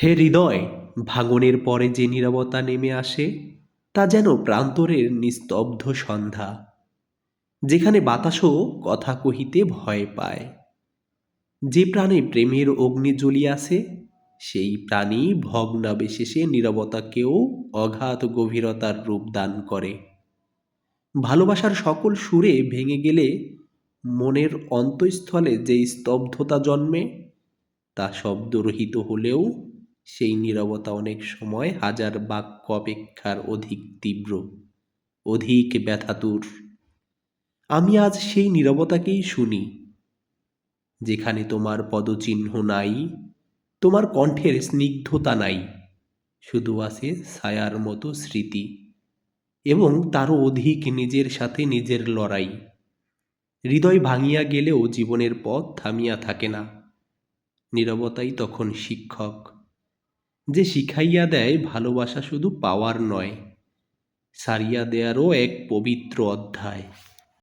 হে হৃদয়, ভাঙনের পরে যে নীরবতা নেমে আসে তা যেন প্রান্তরের নিস্তব্ধ সন্ধ্যা, যেখানে বাতাসও কথা কহিতে ভয় পায়। যে প্রাণে প্রেমের অগ্নি জ্বলিয়াছে সেই প্রাণী ভগ্নাবশেষে নীরবতাকেও অগাধ গভীরতার রূপ দান করে। ভালোবাসার সকল সুরে ভেঙে গেলে মনের অন্তঃস্থলে যে স্তব্ধতা জন্মে তা শব্দরহিত হলেও সেই নীরবতা অনেক সময় হাজার বাক্য অপেক্ষার অধিক তীব্র, অধিক ব্যথাতুর। আমি আজ সেই নীরবতাকেই শুনি, যেখানে তোমার পদচিহ্ন নাই, তোমার কণ্ঠের স্নিগ্ধতা নাই, শুধু আছে ছায়ার মতো স্মৃতি এবং তারও অধিক নিজের সাথে নিজের লড়াই। হৃদয় ভাঙিয়া গেলেও জীবনের পথ থামিয়া থাকে না। নীরবতাই তখন শিক্ষক, যে শিখাইয়া দেয় ভালোবাসা শুধু পাওয়ার নয়, সারিয়া দেয়ারও এক পবিত্র অধ্যায়।